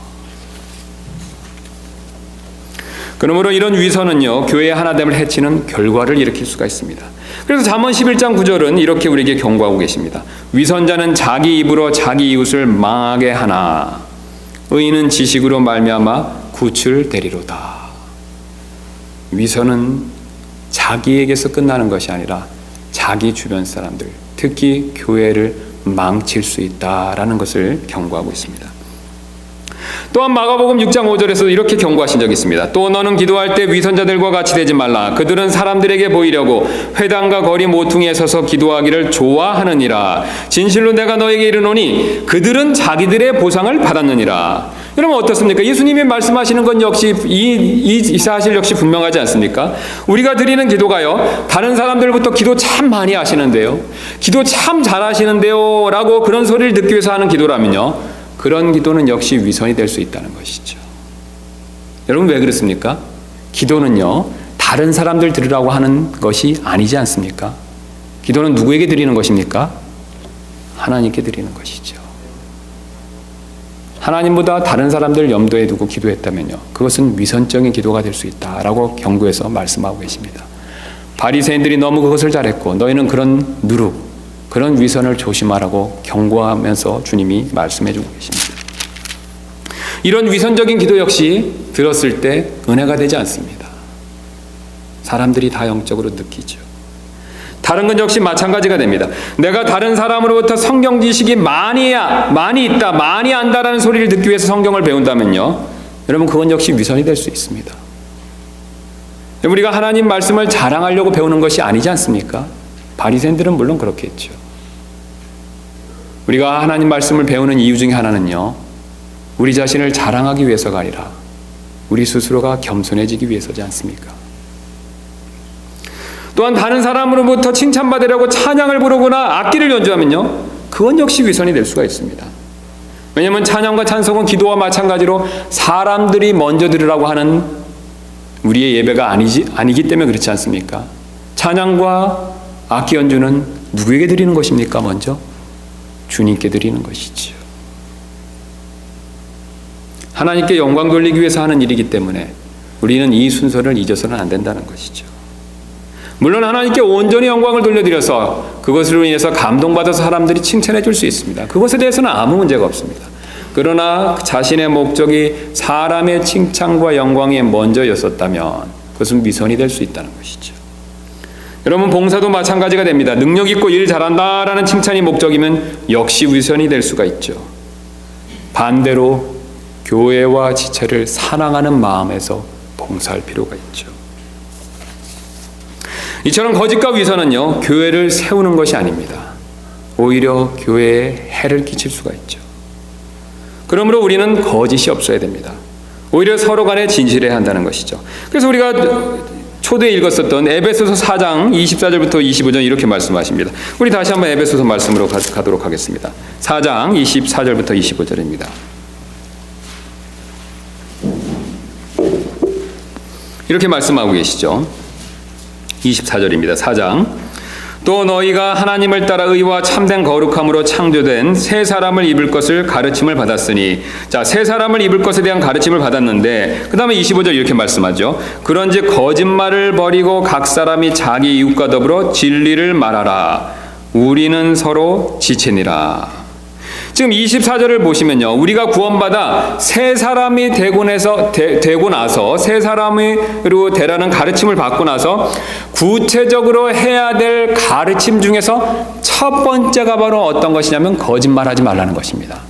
그러므로 이런 위선은요, 교회의 하나됨을 해치는 결과를 일으킬 수가 있습니다. 그래서 잠언 11장 9절은 이렇게 우리에게 경고하고 계십니다. 위선자는 자기 입으로 자기 이웃을 망하게 하나 의인은 지식으로 말미암아 구출 되리로다. 위선은 자기에게서 끝나는 것이 아니라 자기 주변 사람들, 특히 교회를 망칠 수 있다라는 것을 경고하고 있습니다. 또한 마가복음 6장 5절에서 이렇게 경고하신 적이 있습니다. 또 너는 기도할 때 위선자들과 같이 되지 말라. 그들은 사람들에게 보이려고 회당과 거리 모퉁이에 서서 기도하기를 좋아하느니라. 진실로 내가 너에게 이르노니 그들은 자기들의 보상을 받았느니라. 여러분 어떻습니까? 예수님이 말씀하시는 건 역시 이 사실 역시 분명하지 않습니까? 우리가 드리는 기도가요, 다른 사람들부터 기도 참 많이 하시는데요, 기도 참 잘하시는데요 라고 그런 소리를 듣기 위해서 하는 기도라면요, 그런 기도는 역시 위선이 될 수 있다는 것이죠. 여러분 왜 그렇습니까? 기도는요, 다른 사람들 들으라고 하는 것이 아니지 않습니까? 기도는 누구에게 드리는 것입니까? 하나님께 드리는 것이죠. 하나님보다 다른 사람들 염두에 두고 기도했다면요, 그것은 위선적인 기도가 될 수 있다라고 경고해서 말씀하고 계십니다. 바리새인들이 너무 그것을 잘했고 너희는 그런 누룩, 그런 위선을 조심하라고 경고하면서 주님이 말씀해 주고 계십니다. 이런 위선적인 기도 역시 들었을 때 은혜가 되지 않습니다. 사람들이 다 영적으로 느끼죠. 다른 건 역시 마찬가지가 됩니다. 내가 다른 사람으로부터 성경 지식이 많이 있다, 많이 안다라는 소리를 듣기 위해서 성경을 배운다면요, 여러분 그건 역시 위선이 될 수 있습니다. 우리가 하나님 말씀을 자랑하려고 배우는 것이 아니지 않습니까? 바리새인들은 물론 그렇겠죠. 우리가 하나님 말씀을 배우는 이유 중에 하나는요, 우리 자신을 자랑하기 위해서가 아니라 우리 스스로가 겸손해지기 위해서지 않습니까? 또한 다른 사람으로부터 칭찬받으려고 찬양을 부르거나 악기를 연주하면요, 그건 역시 위선이 될 수가 있습니다. 왜냐하면 찬양과 찬송은 기도와 마찬가지로 사람들이 먼저 들으라고 하는 우리의 예배가 아니기 때문에 그렇지 않습니까? 찬양과 악기 연주는 누구에게 드리는 것입니까? 먼저 주님께 드리는 것이지요. 하나님께 영광 돌리기 위해서 하는 일이기 때문에 우리는 이 순서를 잊어서는 안 된다는 것이죠. 물론 하나님께 온전히 영광을 돌려드려서 그것으로 인해서 감동받아서 사람들이 칭찬해 줄 수 있습니다. 그것에 대해서는 아무 문제가 없습니다. 그러나 자신의 목적이 사람의 칭찬과 영광에 먼저였었다면 그것은 위선이 될 수 있다는 것이죠. 여러분, 봉사도 마찬가지가 됩니다. 능력 있고 일 잘한다라는 칭찬이 목적이면 역시 위선이 될 수가 있죠. 반대로 교회와 지체를 사랑하는 마음에서 봉사할 필요가 있죠. 이처럼 거짓과 위선은요, 교회를 세우는 것이 아닙니다. 오히려 교회에 해를 끼칠 수가 있죠. 그러므로 우리는 거짓이 없어야 됩니다. 오히려 서로 간에 진실해야 한다는 것이죠. 그래서 우리가 초대에 읽었었던 에베소서 4장 24절부터 25절 이렇게 말씀하십니다. 우리 다시 한번 에베소서 말씀으로 가도록 하겠습니다. 4장 24절부터 25절입니다. 이렇게 말씀하고 계시죠. 24절입니다. 4장. 또 너희가 하나님을 따라 의와 참된 거룩함으로 창조된 새 사람을 입을 것을 가르침을 받았으니, 자, 새 사람을 입을 것에 대한 가르침을 받았는데 그 다음에 25절 이렇게 말씀하죠. 그런즉 거짓말을 버리고 각 사람이 자기 이웃과 더불어 진리를 말하라. 우리는 서로 지체니라. 지금 24절을 보시면요, 우리가 구원받아 새 사람이 되고 나서 새 사람으로 되라는 가르침을 받고 나서 구체적으로 해야 될 가르침 중에서 첫 번째가 바로 어떤 것이냐면 거짓말하지 말라는 것입니다.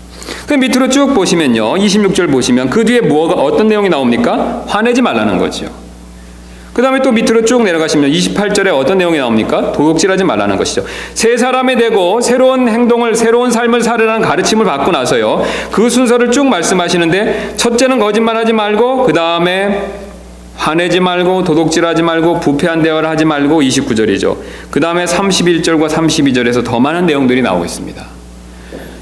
그 밑으로 쭉 보시면요, 26절 보시면 그 뒤에 어떤 내용이 나옵니까? 화내지 말라는 거죠. 그 다음에 또 밑으로 쭉 내려가시면 28절에 어떤 내용이 나옵니까? 도둑질하지 말라는 것이죠. 새 사람이 되고 새로운 행동을, 새로운 삶을 살으라는 가르침을 받고 나서요, 그 순서를 쭉 말씀하시는데 첫째는 거짓말하지 말고, 그 다음에 화내지 말고, 도둑질하지 말고, 부패한 대화를 하지 말고, 29절이죠. 그 다음에 31절과 32절에서 더 많은 내용들이 나오고 있습니다.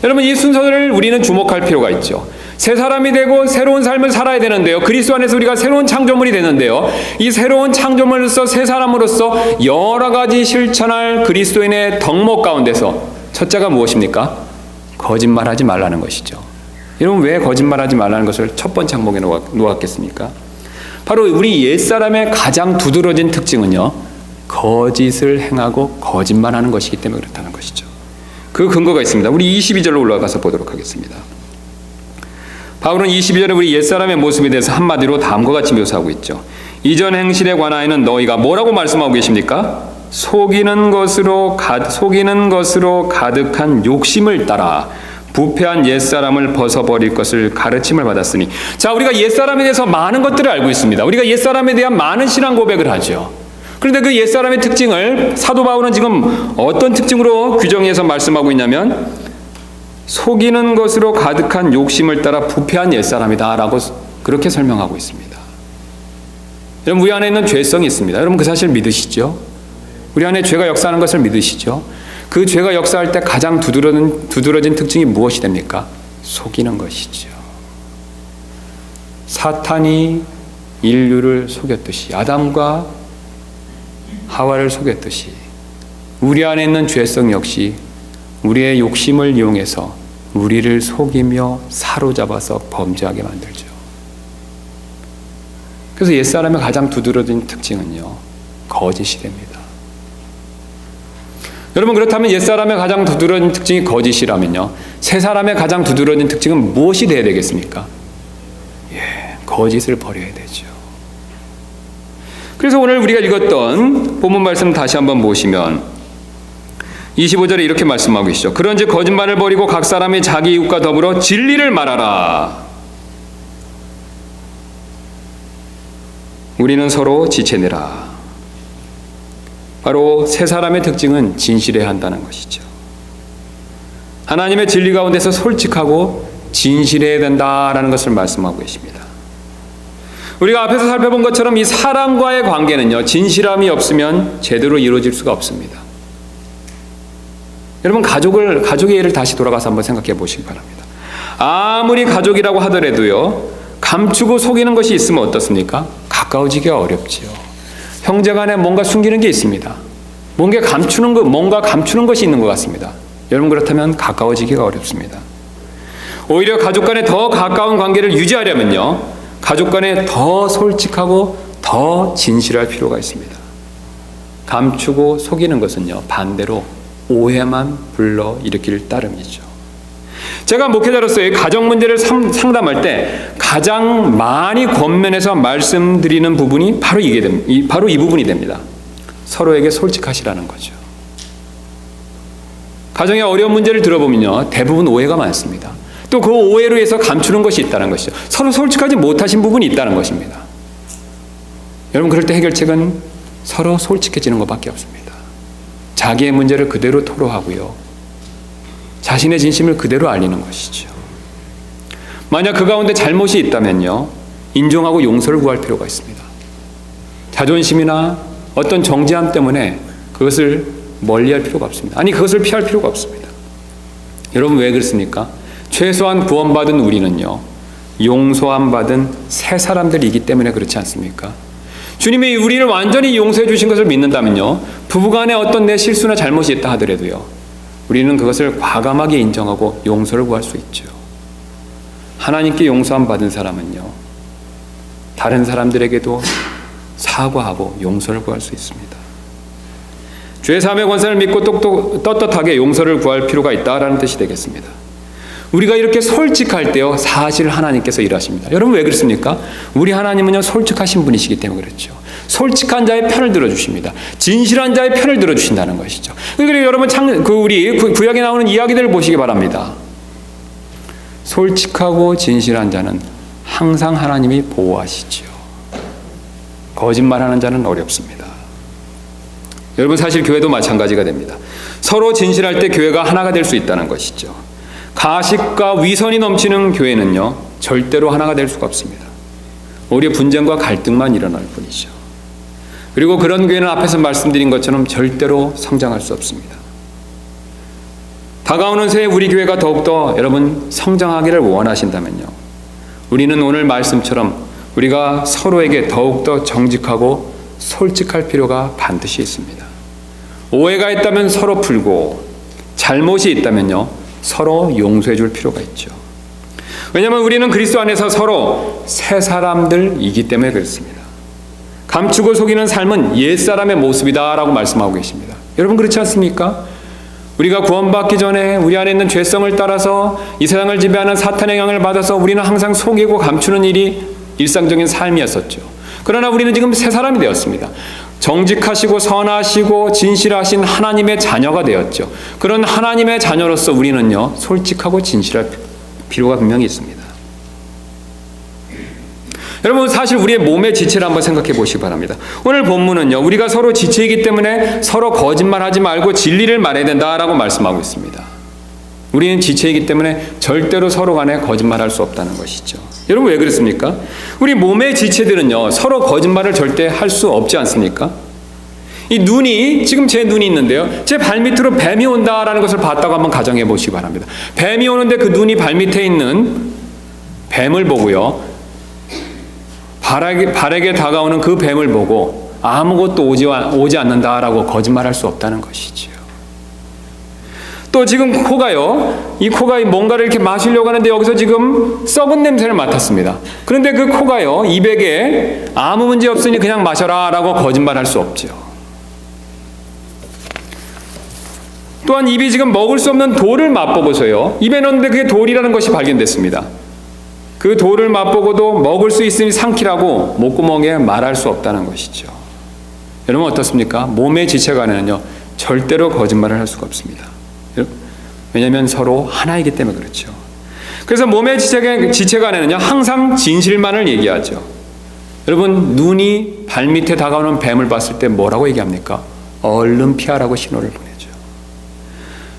여러분, 이 순서를 우리는 주목할 필요가 있죠. 새 사람이 되고 새로운 삶을 살아야 되는데요, 그리스도 안에서 우리가 새로운 창조물이 되는데요, 이 새로운 창조물로서 새 사람으로서 여러 가지 실천할 그리스도인의 덕목 가운데서 첫째가 무엇입니까? 거짓말하지 말라는 것이죠. 여러분, 왜 거짓말하지 말라는 것을 첫 번째 항목에 놓았겠습니까? 바로 우리 옛사람의 가장 두드러진 특징은요, 거짓을 행하고 거짓말하는 것이기 때문에 그렇다는 것이죠. 그 근거가 있습니다. 우리 22절로 올라가서 보도록 하겠습니다. 바울은 22절에 우리 옛사람의 모습에 대해서 한마디로 다음과 같이 묘사하고 있죠. 이전 행실에 관하여는 너희가 뭐라고 말씀하고 계십니까? 속이는 것으로 가득한 욕심을 따라 부패한 옛사람을 벗어버릴 것을 가르침을 받았으니. 자, 우리가 옛사람에 대해서 많은 것들을 알고 있습니다. 우리가 옛사람에 대한 많은 신앙 고백을 하죠. 그런데 그 옛사람의 특징을 사도 바울은 지금 어떤 특징으로 규정해서 말씀하고 있냐면, 속이는 것으로 가득한 욕심을 따라 부패한 옛사람이다 라고 그렇게 설명하고 있습니다. 여러분, 우리 안에 있는 죄성이 있습니다. 여러분, 그 사실 믿으시죠? 우리 안에 죄가 역사하는 것을 믿으시죠? 그 죄가 역사할 때 가장 두드러진 특징이 무엇이 됩니까? 속이는 것이죠. 사탄이 인류를 속였듯이, 아담과 하와를 속였듯이 우리 안에 있는 죄성 역시 우리의 욕심을 이용해서 우리를 속이며 사로잡아서 범죄하게 만들죠. 그래서 옛사람의 가장 두드러진 특징은요, 거짓이 됩니다. 여러분, 그렇다면 옛사람의 가장 두드러진 특징이 거짓이라면요, 새사람의 가장 두드러진 특징은 무엇이 되어야 되겠습니까? 거짓을 버려야 되죠. 그래서 오늘 우리가 읽었던 본문 말씀 다시 한번 보시면 25절에 이렇게 말씀하고 계시죠. 그런즉 거짓말을 버리고 각 사람이 자기 이웃과 더불어 진리를 말하라. 우리는 서로 지체내라. 바로 세 사람의 특징은 진실해야 한다는 것이죠. 하나님의 진리 가운데서 솔직하고 진실해야 된다라는 것을 말씀하고 계십니다. 우리가 앞에서 살펴본 것처럼 이 사람과의 관계는요, 진실함이 없으면 제대로 이루어질 수가 없습니다. 여러분, 가족의 예를 다시 돌아가서 한번 생각해 보시기 바랍니다. 아무리 가족이라고 하더라도요, 감추고 속이는 것이 있으면 어떻습니까? 가까워지기가 어렵지요. 형제 간에 뭔가 숨기는 게 있습니다. 뭔가 감추는 것이 있는 것 같습니다. 여러분, 그렇다면 가까워지기가 어렵습니다. 오히려 가족 간에 더 가까운 관계를 유지하려면요, 가족 간에 더 솔직하고 더 진실할 필요가 있습니다. 감추고 속이는 것은요, 반대로 오해만 불러일으킬 따름이죠. 제가 목회자로서 가정 문제를 상담할 때 가장 많이 권면해서 말씀드리는 부분이 바로 이 부분이 됩니다. 서로에게 솔직하시라는 거죠. 가정의 어려운 문제를 들어보면요, 대부분 오해가 많습니다. 또 그 오해로 해서 감추는 것이 있다는 것이죠. 서로 솔직하지 못하신 부분이 있다는 것입니다. 여러분, 그럴 때 해결책은 서로 솔직해지는 것밖에 없습니다. 자기의 문제를 그대로 토로하고요, 자신의 진심을 그대로 알리는 것이죠. 만약 그 가운데 잘못이 있다면요, 인정하고 용서를 구할 필요가 있습니다. 자존심이나 어떤 정죄함 때문에 그것을 멀리할 필요가 없습니다. 아니, 그것을 피할 필요가 없습니다. 여러분, 왜 그렇습니까? 최소한 구원받은 우리는요, 용서함 받은 새 사람들이기 때문에 그렇지 않습니까? 주님이 우리를 완전히 용서해 주신 것을 믿는다면요, 부부간에 어떤 내 실수나 잘못이 있다 하더라도요, 우리는 그것을 과감하게 인정하고 용서를 구할 수 있죠. 하나님께 용서함 받은 사람은요, 다른 사람들에게도 사과하고 용서를 구할 수 있습니다. 죄사함의 권세를 믿고 떳떳하게 용서를 구할 필요가 있다라는 뜻이 되겠습니다. 우리가 이렇게 솔직할 때요, 사실 하나님께서 일하십니다. 여러분, 왜 그렇습니까? 우리 하나님은요, 솔직하신 분이시기 때문에 그렇죠. 솔직한 자의 편을 들어주십니다. 진실한 자의 편을 들어주신다는 것이죠. 그리고 여러분, 우리 구약에 나오는 이야기들을 보시기 바랍니다. 솔직하고 진실한 자는 항상 하나님이 보호하시죠. 거짓말하는 자는 어렵습니다. 여러분, 사실 교회도 마찬가지가 됩니다. 서로 진실할 때 교회가 하나가 될 수 있다는 것이죠. 가식과 위선이 넘치는 교회는요, 절대로 하나가 될 수가 없습니다. 오히려 분쟁과 갈등만 일어날 뿐이죠. 그리고 그런 교회는 앞에서 말씀드린 것처럼 절대로 성장할 수 없습니다. 다가오는 새해 우리 교회가 더욱더 여러분 성장하기를 원하신다면요, 우리는 오늘 말씀처럼 우리가 서로에게 더욱더 정직하고 솔직할 필요가 반드시 있습니다. 오해가 있다면 서로 풀고, 잘못이 있다면요, 서로 용서해 줄 필요가 있죠. 왜냐하면 우리는 그리스도 안에서 서로 새 사람들이기 때문에 그렇습니다. 감추고 속이는 삶은 옛사람의 모습이다라고 말씀하고 계십니다. 여러분, 그렇지 않습니까? 우리가 구원받기 전에 우리 안에 있는 죄성을 따라서 이 세상을 지배하는 사탄의 영향을 받아서 우리는 항상 속이고 감추는 일이 일상적인 삶이었었죠. 그러나 우리는 지금 새 사람이 되었습니다. 정직하시고 선하시고 진실하신 하나님의 자녀가 되었죠. 그런 하나님의 자녀로서 우리는요, 솔직하고 진실할 필요가 분명히 있습니다. 여러분, 사실 우리의 몸의 지체를 한번 생각해 보시기 바랍니다. 오늘 본문은요, 우리가 서로 지체이기 때문에 서로 거짓말하지 말고 진리를 말해야 된다라고 말씀하고 있습니다. 우리는 지체이기 때문에 절대로 서로 간에 거짓말할 수 없다는 것이죠. 여러분, 왜 그렇습니까? 우리 몸의 지체들은요, 서로 거짓말을 절대 할 수 없지 않습니까? 이 눈이, 지금 제 눈이 있는데요, 제 발밑으로 뱀이 온다라는 것을 봤다고 한번 가정해 보시기 바랍니다. 뱀이 오는데 그 눈이 발밑에 있는 뱀을 보고요, 발에게 다가오는 그 뱀을 보고 아무것도 오지 않는다라고 거짓말할 수 없다는 것이지요. 또 지금 이 코가 뭔가를 이렇게 마시려고 하는데 여기서 지금 썩은 냄새를 맡았습니다. 그런데 그 코가요, 입에게 아무 문제 없으니 그냥 마셔라 라고 거짓말할 수 없죠. 또한 입이 지금 먹을 수 없는 돌을 맛보고서요, 입에 넣었는데 그게 돌이라는 것이 발견됐습니다. 그 돌을 맛보고도 먹을 수 있으니 삼키라고 목구멍에 말할 수 없다는 것이죠. 여러분 어떻습니까? 몸의 지체 간에는요 절대로 거짓말을 할 수가 없습니다. 왜냐하면 서로 하나이기 때문에 그렇죠. 그래서 몸의 지체 간에는요 항상 진실만을 얘기하죠. 여러분, 눈이 발밑에 다가오는 뱀을 봤을 때 뭐라고 얘기합니까? 얼른 피하라고 신호를 보내죠.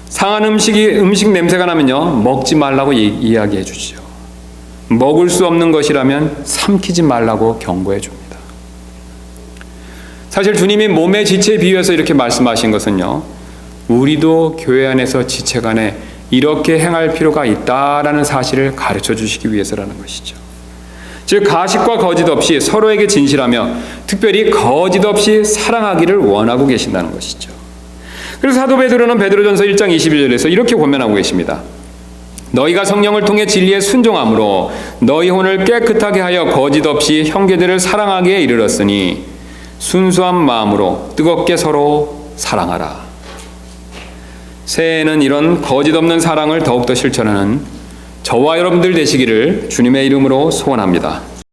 상한 음식 냄새가 나면요 먹지 말라고 이야기해 주죠. 먹을 수 없는 것이라면 삼키지 말라고 경고해 줍니다. 사실 주님이 몸의 지체에 비유해서 이렇게 말씀하신 것은요, 우리도 교회 안에서 지체 간에 이렇게 행할 필요가 있다라는 사실을 가르쳐 주시기 위해서라는 것이죠. 즉 가식과 거짓 없이 서로에게 진실하며 특별히 거짓 없이 사랑하기를 원하고 계신다는 것이죠. 그래서 사도 베드로는 베드로전서 1장 21절에서 이렇게 권면하고 계십니다. 너희가 성령을 통해 진리에 순종함으로 너희 혼을 깨끗하게 하여 거짓 없이 형제들을 사랑하기에 이르렀으니 순수한 마음으로 뜨겁게 서로 사랑하라. 새해에는 이런 거짓 없는 사랑을 더욱더 실천하는 저와 여러분들 되시기를 주님의 이름으로 소원합니다.